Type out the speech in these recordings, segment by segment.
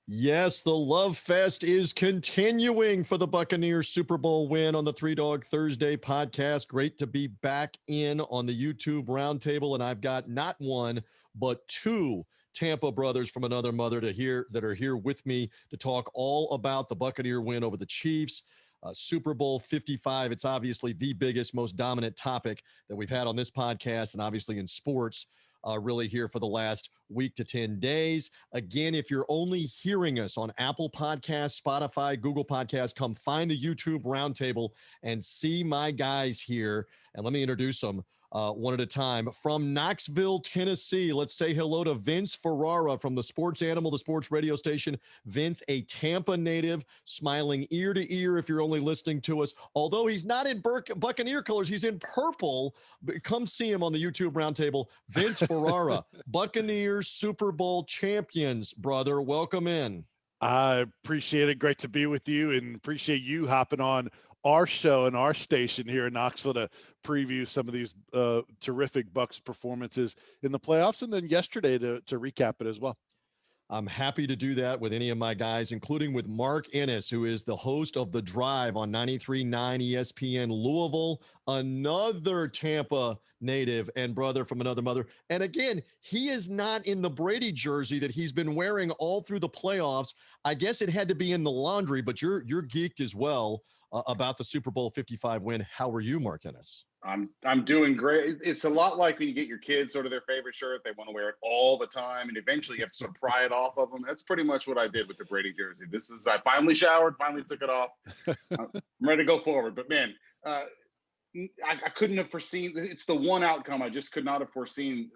Yes, the Love Fest is continuing for the Buccaneers Super Bowl win on the Three Dog Thursday podcast. Great to be back in on the YouTube roundtable, and I've got not one, but two Tampa brothers from another mother that are here with me to talk all about the Buccaneer win over the Chiefs. Super Bowl 55. It's obviously the biggest, most dominant topic that we've had on this podcast and obviously in sports. Really here for the last week to 10 days. Again, if you're only hearing us on Apple Podcasts, Spotify, Google Podcasts, come find the YouTube roundtable and see my guys here. And let me introduce them one at a time. From Knoxville, Tennessee, let's say hello to Vince Ferrara from the Sports Animal, the sports radio station. Vince, a Tampa native, smiling ear to ear if you're only listening to us. Although he's not in Buccaneer colors, he's in purple. Come see him on the YouTube roundtable. Vince Ferrara, Buccaneers Super Bowl champions, brother. Welcome in. I appreciate it. Great to be with you, and appreciate you hopping on our show and our station here in Knoxville to preview some of these terrific Bucs performances in the playoffs, and then yesterday to recap it as well. I'm happy to do that with any of my guys, including with Mark Ennis, who is the host of The Drive on 93.9 ESPN Louisville, another Tampa native and brother from another mother. And again, he is not in the Brady jersey that he's been wearing all through the playoffs. I guess it had to be in the laundry, but you're geeked as well about the Super Bowl 55 win. How are you, Mark Ennis? I'm doing great. It's a lot like when you get your kids sort of their favorite shirt. They want to wear it all the time, and eventually you have to sort of pry it off of them. That's pretty much what I did with the Brady jersey. I finally showered, finally took it off. I'm ready to go forward. But man, I couldn't have foreseen. It's the one outcome I just could not have foreseen.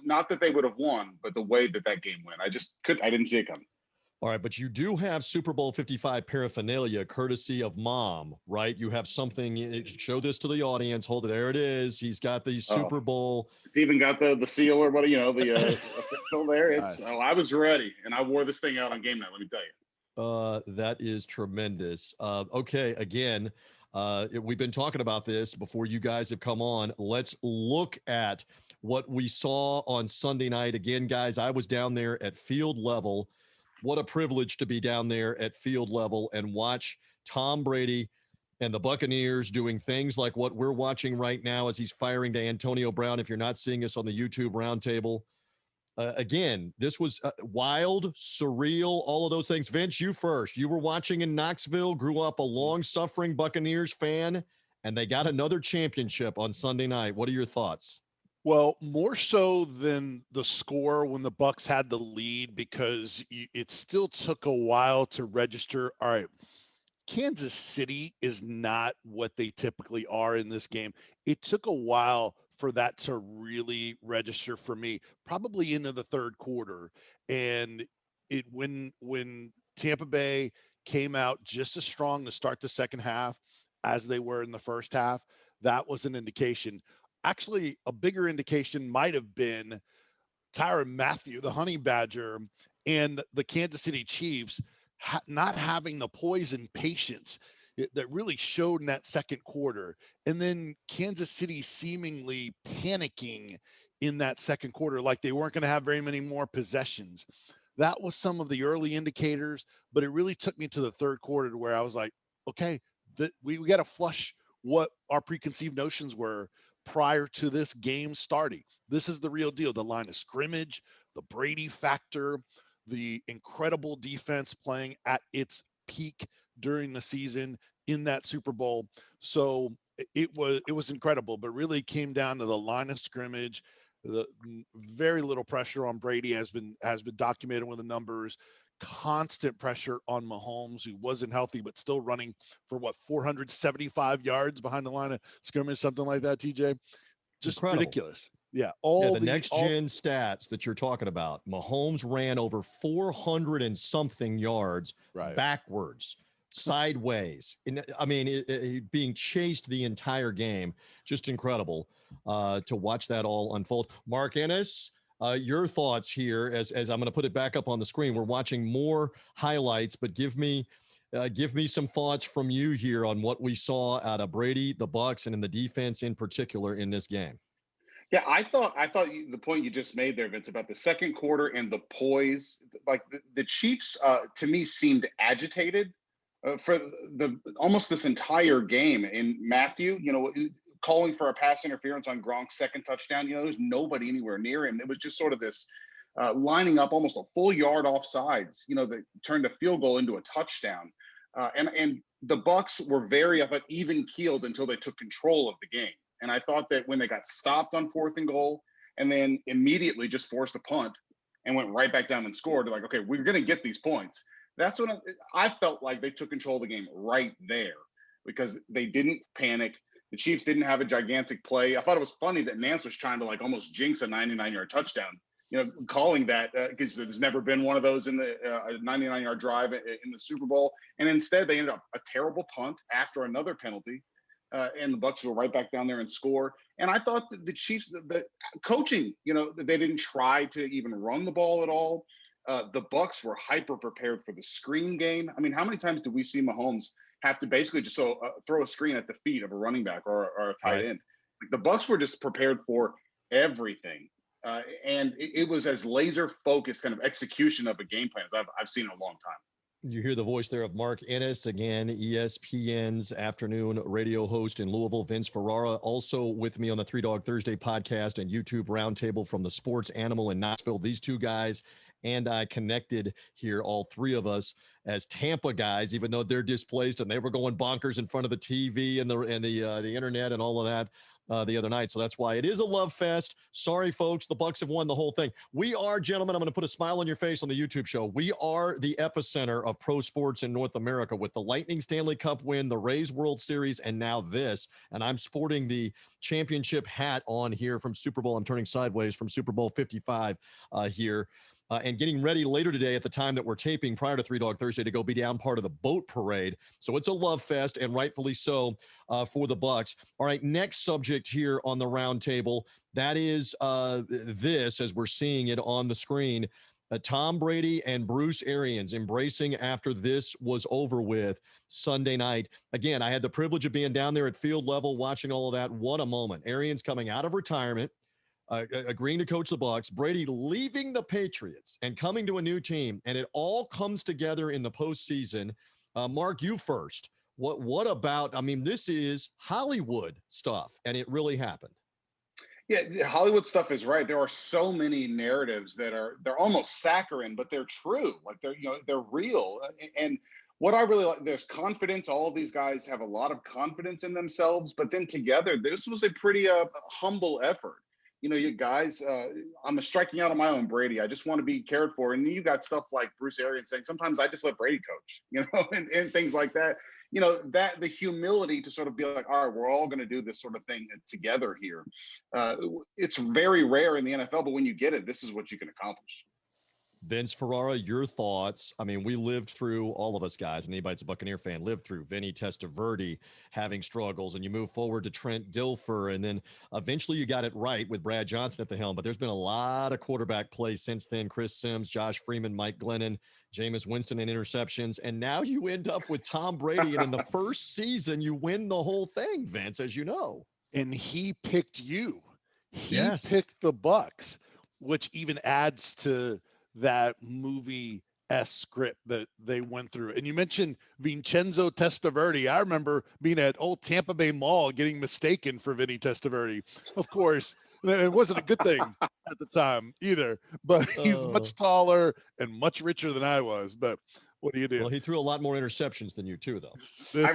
Not that they would have won, but the way that game went. I didn't see it coming. All right, but you do have Super Bowl 55 paraphernalia courtesy of Mom, right? You have something. Show this to the audience. Hold it. There it is. He's got the Super Bowl. It's even got the seal or what, the official there. It's nice. I was ready, and I wore this thing out on game night, let me tell you. That is tremendous. Okay, again, we've been talking about this before you guys have come on. Let's look at what we saw on Sunday night. Again, guys, I was down there at field level. What a privilege to be down there at field level and watch Tom Brady and the Buccaneers doing things like what we're watching right now as he's firing to Antonio Brown. If you're not seeing us on the YouTube roundtable, again, this was wild, surreal, all of those things. Vince, you first. You were watching in Knoxville, grew up a long-suffering Buccaneers fan, and they got another championship on Sunday night. What are your thoughts? Well, more so than the score when the Bucs had the lead, because it still took a while to register. All right, Kansas City is not what they typically are in this game. It took a while for that to really register for me, probably into the third quarter. And when Tampa Bay came out just as strong to start the second half as they were in the first half, that was an indication. Actually, a bigger indication might have been Tyrann Mathieu, the Honey Badger, and the Kansas City Chiefs not having the poise and patience that really showed in that second quarter. And then Kansas City seemingly panicking in that second quarter, like they weren't going to have very many more possessions. That was some of the early indicators, but it really took me to the third quarter to where I was like, okay, we got to flush what our preconceived notions were prior to this game starting. This is the real deal. The line of scrimmage, the Brady factor, the incredible defense playing at its peak during the season in that Super Bowl. So it was incredible, but really came down to the line of scrimmage. The very little pressure on Brady has been documented with the numbers. Constant pressure on Mahomes, who wasn't healthy but still running for 475 yards behind the line of scrimmage, something like that. TJ, just incredible. Ridiculous. Yeah, the next gen stats that you're talking about. Mahomes ran over 400 and something yards backwards, sideways. I mean, being chased the entire game. Just incredible to watch that all unfold. Mark Ennis, your thoughts here as I'm going to put it back up on the screen. We're watching more highlights, but give me some thoughts from you here on what we saw out of Brady, the Bucs, and in the defense in particular in this game. Yeah, the point you just made there, Vince, about the second quarter and the poise, like the Chiefs, to me seemed agitated for the almost this entire game. And Matthew, calling for a pass interference on Gronk's second touchdown, there's nobody anywhere near him. It was just sort of this lining up almost a full yard off sides, that turned a field goal into a touchdown. And the Bucs were very even keeled until they took control of the game. And I thought that when they got stopped on 4th and goal and then immediately just forced a punt and went right back down and scored, they're like, okay, we're going to get these points. That's when I felt like they took control of the game right there because they didn't panic. The Chiefs didn't have a gigantic play. I thought it was funny that Nance was trying to almost jinx a 99-yard touchdown, calling that because there's never been one of those in the 99-yard drive in the Super Bowl. And instead, they ended up a terrible punt after another penalty. And the Bucs will right back down there and score. And I thought that the Chiefs, the coaching, they didn't try to even run the ball at all. The Bucs were hyper prepared for the screen game. I mean, how many times did we see Mahomes have to basically just throw a screen at the feet of a running back or a tight end? Like, the Bucs were just prepared for everything. And it was as laser focused kind of execution of a game plan as I've seen in a long time. You hear the voice there of Mark Ennis, again, ESPN's afternoon radio host in Louisville. Vince Ferrara also with me on the Three Dog Thursday podcast and YouTube roundtable from the Sports Animal in Knoxville. These two guys and I connected here, all three of us, as Tampa guys, even though they're displaced and they were going bonkers in front of the TV and the internet and all of that the other night. So that's why it is a love fest. Sorry, folks, the Bucs have won the whole thing. We are, gentlemen, I'm going to put a smile on your face on the YouTube show. We are the epicenter of pro sports in North America with the Lightning Stanley Cup win, the Rays World Series, and now this. And I'm sporting the championship hat on here from Super Bowl. I'm turning sideways from Super Bowl 55 here. And getting ready later today at the time that we're taping prior to Three Dog Thursday to go be down part of the boat parade. So it's a love fest, and rightfully so for the Bucs. All right, next subject here on the round table, that is this, as we're seeing it on the screen, Tom Brady and Bruce Arians embracing after this was over with Sunday night. Again, I had the privilege of being down there at field level watching all of that. What a moment. Arians coming out of retirement, agreeing to coach the Bucs, Brady leaving the Patriots and coming to a new team, and it all comes together in the postseason. Mark, you first. What about? I mean, this is Hollywood stuff, and it really happened. Yeah, the Hollywood stuff is right. There are so many narratives that they're almost saccharine, but they're true. Like they're real. And what I really like, there's confidence. All of these guys have a lot of confidence in themselves, but then together, this was a pretty humble effort. You guys, I'm striking out on my own Brady. I just want to be cared for. And you got stuff like Bruce Arians saying, sometimes I just let Brady coach, and things like that. That the humility to sort of be like, all right, we're all going to do this sort of thing together here. It's very rare in the NFL, but when you get it, this is what you can accomplish. Vince Ferrara, your thoughts. I mean, we lived through, all of us guys, and anybody that's a Buccaneer fan lived through Vinny Testaverde having struggles, and you move forward to Trent Dilfer, and then eventually you got it right with Brad Johnson at the helm, but there's been a lot of quarterback play since then. Chris Sims, Josh Freeman, Mike Glennon, Jameis Winston in interceptions, and now you end up with Tom Brady, and in the first season, you win the whole thing, Vince, as you know. And he picked you. He Yes. picked the Bucs, which even adds to that movie-esque script that they went through. And you mentioned Vincenzo Testaverde. I remember being at old Tampa Bay Mall getting mistaken for Vinny Testaverde. Of course, it wasn't a good thing at the time either, but he's much taller and much richer than I was. But what do you do? Well, he threw a lot more interceptions than you too, though. I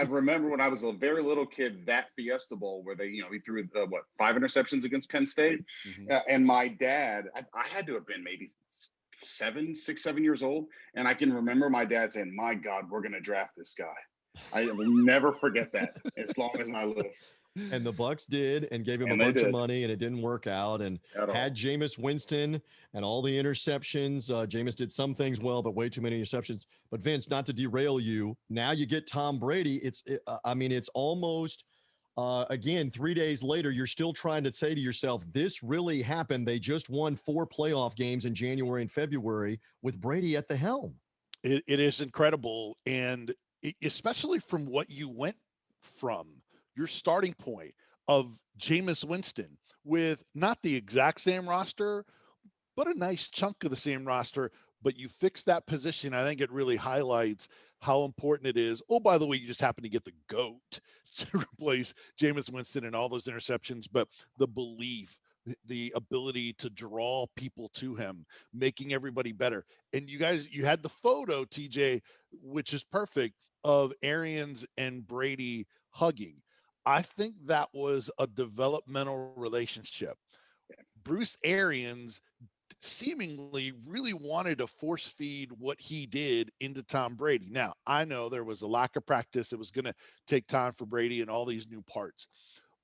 remember when I was a very little kid, that Fiesta Bowl where he threw 5 interceptions against Penn State. Mm-hmm. And my dad, I had to have been maybe 7 years old. And I can remember my dad saying, my God, we're going to draft this guy. I will never forget that as long as I live. And the Bucs did, and gave him a bunch of money, and it didn't work out. And had Jameis Winston and all the interceptions. Jameis did some things well, but way too many interceptions. But Vince, not to derail you, now you get Tom Brady. It's almost again 3 days later, you're still trying to say to yourself, this really happened. They just won 4 playoff games in January and February with Brady at the helm. It is incredible, and especially from what you went from. Your starting point of Jameis Winston, with not the exact same roster, but a nice chunk of the same roster. But you fix that position. I think it really highlights how important it is. Oh, by the way, you just happen to get the GOAT to replace Jameis Winston and all those interceptions, but the belief, the ability to draw people to him, making everybody better. And you guys, you had the photo, TJ, which is perfect, of Arians and Brady hugging. I think that was a developmental relationship. Bruce Arians seemingly really wanted to force feed what he did into Tom Brady. Now, I know there was a lack of practice. It was going to take time for Brady and all these new parts.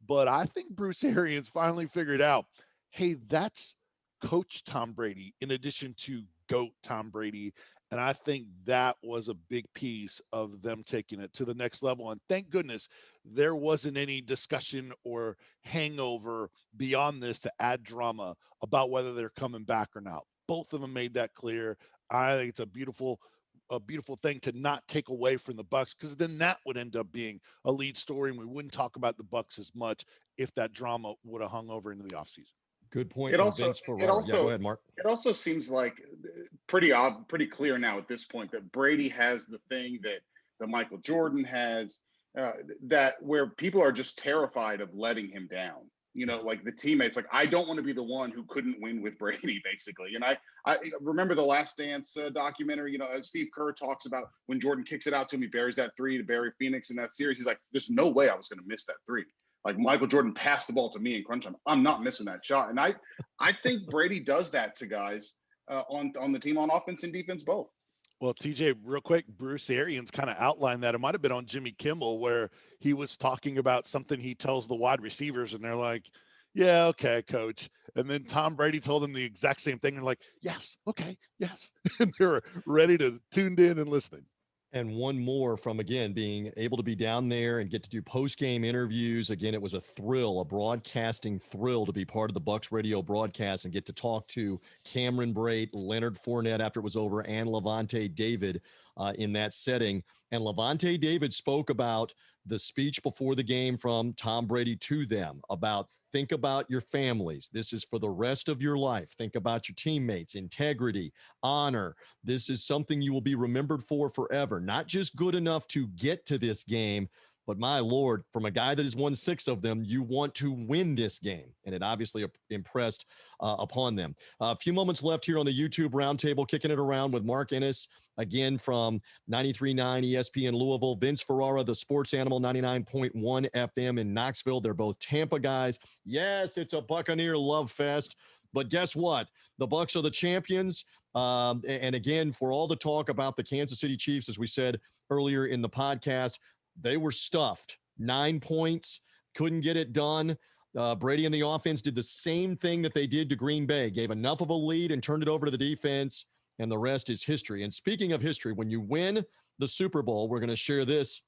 But I think Bruce Arians finally figured out, hey, that's coach Tom Brady in addition to GOAT Tom Brady. And I think that was a big piece of them taking it to the next level. And thank goodness there wasn't any discussion or hangover beyond this to add drama about whether they're coming back or not. Both of them made that clear. I think it's a beautiful thing to not take away from the Bucs, because then that would end up being a lead story and we wouldn't talk about the Bucs as much if that drama would have hung over into the offseason. Good point It from also, Vince it Ferrara. Yeah, go ahead, Mark. also seems like pretty clear now at this point that Brady has the thing that Michael Jordan has, that where people are just terrified of letting him down. You know, like the teammates, like, I don't want to be the one who couldn't win with Brady, basically. And I remember the Last Dance documentary. You know, Steve Kerr talks about when Jordan kicks it out to him, he buries that three to bury Phoenix in that series. He's like, there's no way I was going to miss that three. Like, Michael Jordan passed the ball to me in crunch time. I'm not missing that shot. And I think Brady does that to guys on the team, on offense and defense, both. Well, TJ, real quick, Bruce Arians kind of outlined that. It might have been on Jimmy Kimmel where he was talking about something he tells the wide receivers, and they're like, yeah, okay, coach. And then Tom Brady told them the exact same thing. And like, yes, okay, yes. And they were ready to tuned in and listening. And one more from, again, being able to be down there and get to do post-game interviews. Again, it was a thrill, a broadcasting thrill to be part of the Bucs radio broadcast and get to talk to Cameron Brate, Leonard Fournette after it was over, and Levante David in that setting. And Levante David spoke about the speech before the game from Tom Brady to them about, think about your families. This is for the rest of your life. Think about your teammates, integrity, honor. This is something you will be remembered for forever. Not just good enough to get to this game, but my Lord, from a guy that has won 6 of them, you want to win this game. And it obviously impressed upon them. A few moments left here on the YouTube roundtable, kicking it around with Mark Ennis, again from 93.9 ESPN Louisville, Vince Ferrara, the sports animal, 99.1 FM in Knoxville. They're both Tampa guys. Yes, it's a Buccaneer love fest. But guess what? The Bucs are the champions. And again, for all the talk about the Kansas City Chiefs, as we said earlier in the podcast, they were stuffed. 9 points, couldn't get it done. Brady and the offense did the same thing that they did to Green Bay, gave enough of a lead and turned it over to the defense, and the rest is history. And speaking of history, when you win the Super Bowl, we're going to share this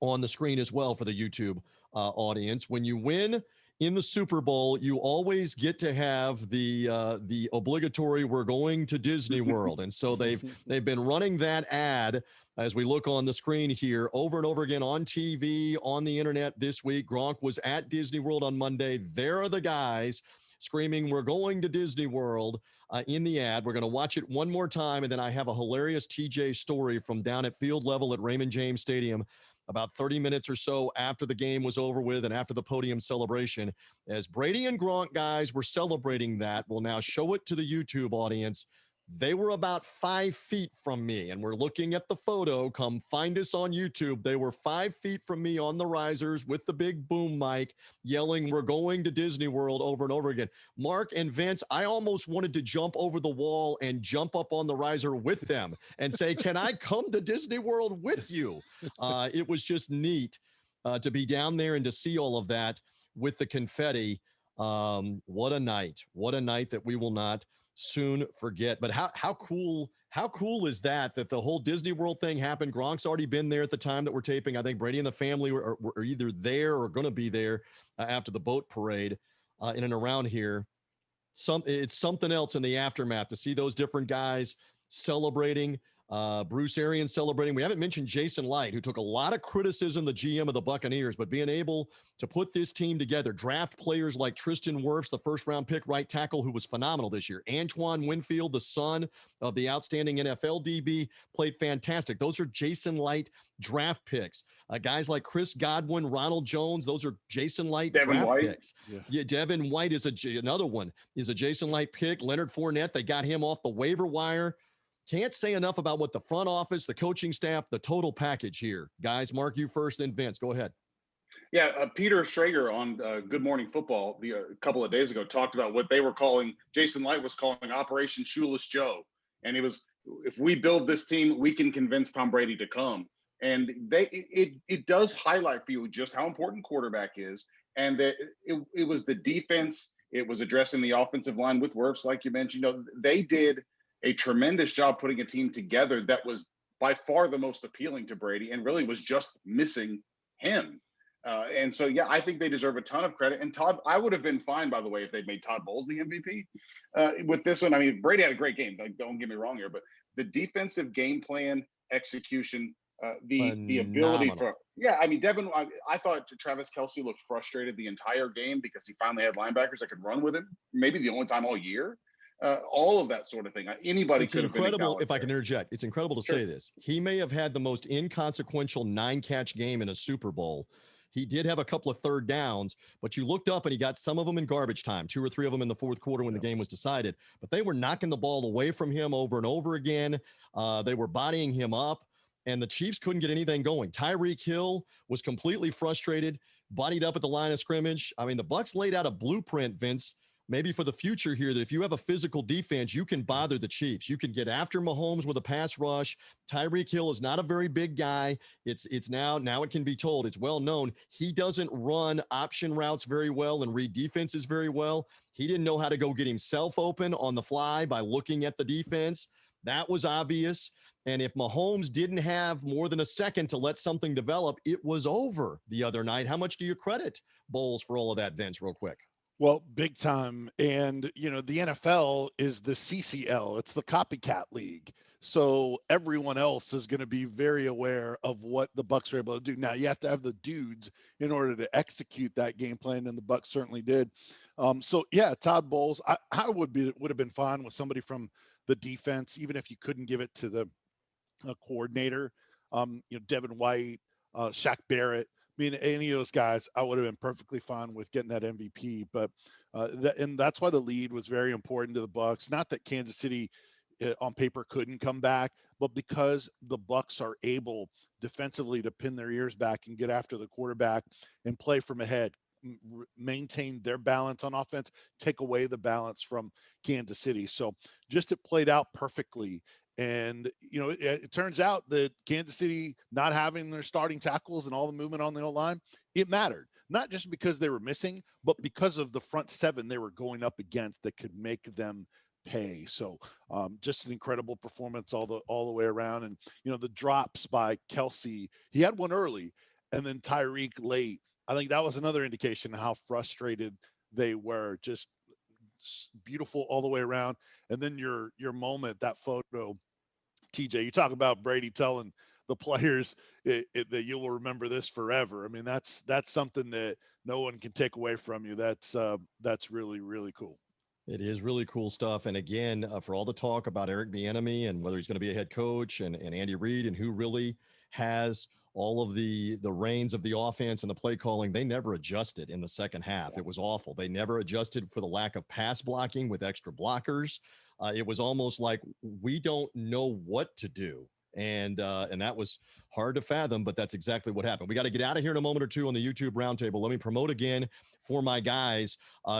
on the screen as well for the YouTube audience. When you win in the Super Bowl, you always get to have the obligatory "we're going to Disney World," and so they've been running that ad as we look on the screen here over and over again on TV, on the internet this week. Gronk was at Disney World on Monday. There are the guys screaming, "We're going to Disney World," in the ad. We're going to watch it one more time, and then I have a hilarious TJ story from down at field level at Raymond James Stadium about 30 minutes or so after the game was over with and after the podium celebration, as Brady and Gronk guys were celebrating that. We'll now show it to the YouTube audience. They were about 5 feet from me, and we're looking at the photo. Come find us on YouTube. They were 5 feet from me on the risers with the big boom mic yelling, "We're going to Disney World," over and over again. Mark and Vince, I almost wanted to jump over the wall and jump up on the riser with them and say, "Can I come to Disney World with you?" It was just neat to be down there and to see all of that with the confetti. What a night. What a night that we will not soon forget. But how cool is that the whole Disney World thing happened? Gronk's already been there at the time that we're taping. I think Brady and the family were either there or going to be there after the boat parade in and around here. It's something else in the aftermath to see those different guys celebrating. Bruce Arians celebrating. We haven't mentioned Jason Light, who took a lot of criticism, the GM of the Buccaneers, but being able to put this team together, draft players like Tristan Wirfs, the first-round pick right tackle, who was phenomenal this year. Antoine Winfield, the son of the outstanding NFL DB, played fantastic. Those are Jason Light draft picks. Guys like Chris Godwin, Ronald Jones, those are Jason Light Devin draft White. picks. Yeah, Devin White is another one, is a Jason Light pick. Leonard Fournette, they got him off the waiver wire. Can't say enough about what the front office, the coaching staff, the total package here. Guys, Mark, you first, then Vince. Go ahead. Yeah, Peter Schrager on Good Morning Football a couple of days ago talked about what they were calling, Jason Light was calling Operation Shoeless Joe. And it was, if we build this team, we can convince Tom Brady to come. And it does highlight for you just how important quarterback is. And that it was the defense. It was addressing the offensive line with Wirfs, like you mentioned. You know, they did a tremendous job putting a team together that was by far the most appealing to Brady and really was just missing him. And so, yeah, I think they deserve a ton of credit. And Todd, I would have been fine, by the way, if they'd made Todd Bowles the MVP with this one. I mean, Brady had a great game. Like, don't get me wrong here, but the defensive game plan, execution, the ability for, I mean, Devin, I thought Travis Kelce looked frustrated the entire game because he finally had linebackers that could run with him. Maybe the only time all year. All of that sort of thing. Anybody could have been incredible. If I can interject, it's incredible to say this. He may have had the most inconsequential 9-catch game in a Super Bowl. He did have a couple of third downs, but you looked up and he got some of them in garbage time, 2 or 3 of them in the fourth quarter when the game was decided. But they were knocking the ball away from him over and over again. They were bodying him up, and the Chiefs couldn't get anything going. Tyreek Hill was completely frustrated, bodied up at the line of scrimmage. I mean, the Bucs laid out a blueprint, Vince, maybe for the future here, that if you have a physical defense, you can bother the Chiefs. You can get after Mahomes with a pass rush. Tyreek Hill is not a very big guy. It's now it can be told, it's well known, he doesn't run option routes very well and read defenses very well. He didn't know how to go get himself open on the fly by looking at the defense. That was obvious. And if Mahomes didn't have more than a second to let something develop, it was over the other night. How much do you credit Bowles for all of that, Vince, real quick? Well, big time. And, you know, the NFL is the CCL. It's the copycat league. So everyone else is going to be very aware of what the Bucs are able to do. Now, you have to have the dudes in order to execute that game plan, and the Bucs certainly did. So, yeah, Todd Bowles, I would have been fine with somebody from the defense, even if you couldn't give it to the coordinator. You know, Devin White, Shaq Barrett. I mean, any of those guys, I would have been perfectly fine with getting that MVP. But and that's why the lead was very important to the Bucs. Not that Kansas City on paper couldn't come back, but because the Bucs are able defensively to pin their ears back and get after the quarterback and play from ahead, maintain their balance on offense, take away the balance from Kansas City. So just it played out perfectly. And, you know, it turns out that Kansas City not having their starting tackles and all the movement on the O-line, it mattered. Not just because they were missing, but because of the front seven they were going up against that could make them pay. So just an incredible performance all the way around. And, you know, the drops by Kelce, he had one early and then Tyreek late. I think that was another indication of how frustrated they were. Just beautiful all the way around. And then your moment, that photo, TJ, you talk about Brady telling the players that you will remember this forever. I mean, that's something that no one can take away from you. That's really, really cool. It is really cool stuff. And again, for all the talk about Eric Bieniemy and whether he's going to be a head coach and Andy Reid and who really has all of the reins of the offense and the play calling, they never adjusted in the second half. It was awful. They never adjusted for the lack of pass blocking with extra blockers. It was almost like we don't know what to do. And that was hard to fathom, but that's exactly what happened. We got to get out of here in a moment or two on the YouTube roundtable. Let me promote again for my guys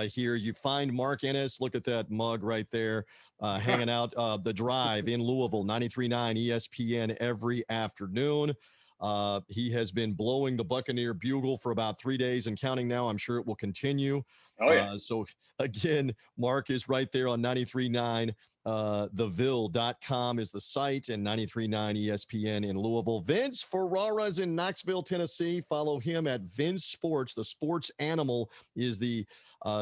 here. You find Mark Ennis. Look at that mug right there, hanging out the drive in Louisville, 93.9 ESPN every afternoon. He has been blowing the Buccaneer bugle for about 3 days and counting now. I'm sure it will continue. Oh, yeah. So again, Mark is right there on 93.9. Theville.com is the site, and 93.9 ESPN in Louisville. Vince Ferrara is in Knoxville, Tennessee. Follow him at Vince Sports. The Sports Animal is the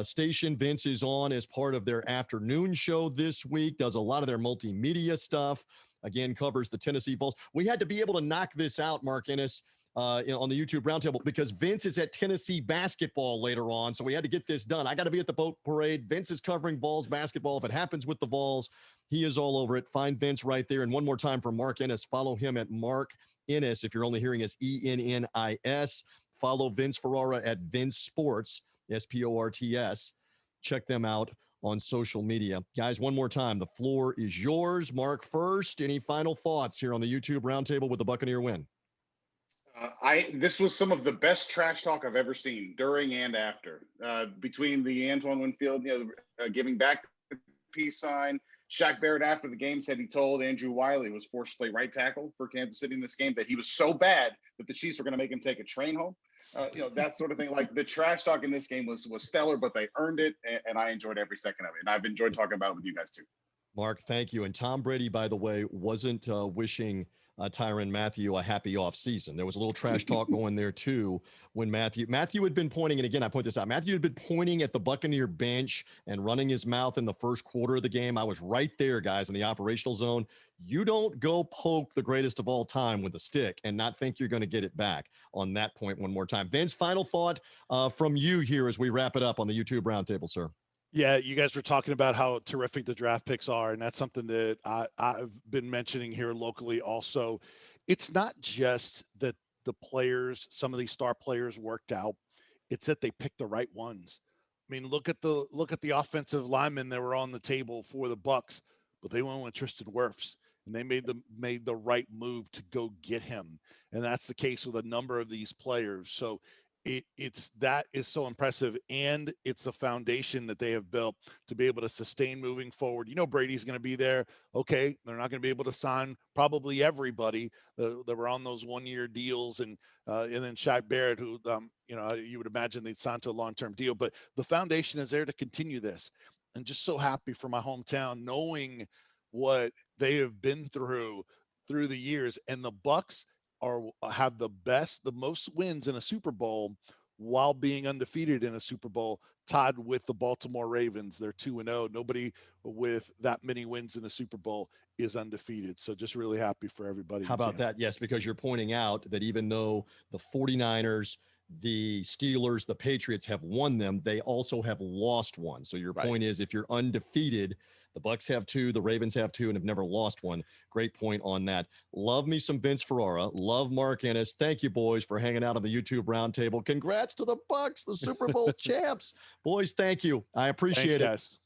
station Vince is on as part of their afternoon show this week. Does a lot of their multimedia stuff. again, covers the Tennessee Vols. We had to be able to knock this out, Mark Ennis, on the YouTube roundtable because Vince is at Tennessee basketball later on. So we had to get this done. I got to be at the boat parade. Vince is covering Vols basketball. If it happens with the Vols, he is all over it. Find Vince right there. And one more time for Mark Ennis, follow him at Mark Ennis. If you're only hearing us, ENNIS. Follow Vince Ferrara at Vince Sports, SPORTS. Check them out on social media. Guys, one more time, the floor is yours. Mark first. Any final thoughts here on the YouTube roundtable with the Buccaneer win? This was some of the best trash talk I've ever seen during and after. Between the Antoine Winfield, giving back the peace sign. Shaq Barrett after the game said he told Andrew Wiley, who was forced to play right tackle for Kansas City in this game, that he was so bad that the Chiefs were going to make him take a train home. That sort of thing. Like the trash talk in this game was stellar, but they earned it, and I enjoyed every second of it. And I've enjoyed talking about it with you guys too. Mark, thank you. And Tom Brady, by the way, wasn't wishing Tyrann Mathieu a happy off season. There was a little trash talk going there too when Mathieu had been pointing, and again, I point this out, Mathieu had been pointing at the Buccaneer bench and running his mouth in the first quarter of the game. I was right there, guys, in the operational zone. You don't go poke the greatest of all time with a stick and not think you're going to get it back on that point one more time. Vince, final thought from you here as we wrap it up on the YouTube roundtable, sir. Yeah, you guys were talking about how terrific the draft picks are, and that's something that I've been mentioning here locally also. It's not just that the players, some of these star players worked out, it's that they picked the right ones. I mean, look at the offensive linemen that were on the table for the Bucs, but they went with Tristan Wirfs, and they made the right move to go get him. And that's the case with a number of these players. So that is so impressive, and it's the foundation that they have built to be able to sustain moving forward. Brady's going to be there. Okay, they're not going to be able to sign probably everybody that were on those 1-year deals, and then Shaq Barrett, who you would imagine they'd sign to a long-term deal. But the foundation is there to continue this, and just so happy for my hometown, knowing what they have been through the years, and the Bucs have the most wins in a Super Bowl while being undefeated in a Super Bowl, tied with the Baltimore Ravens. They're 2-0. Nobody with that many wins in a Super Bowl is undefeated. So just really happy for everybody. How about that? Yes, because you're pointing out that even though the 49ers, the Steelers, the Patriots have won them, they also have lost one. So your point is, if you're undefeated, the Bucs have 2, the Ravens have 2, and have never lost one. Great point on that. Love me some Vince Ferrara. Love Mark Ennis. Thank you, boys, for hanging out on the YouTube roundtable. Congrats to the Bucs, the Super Bowl champs. Boys, thank you. I appreciate it. Guys.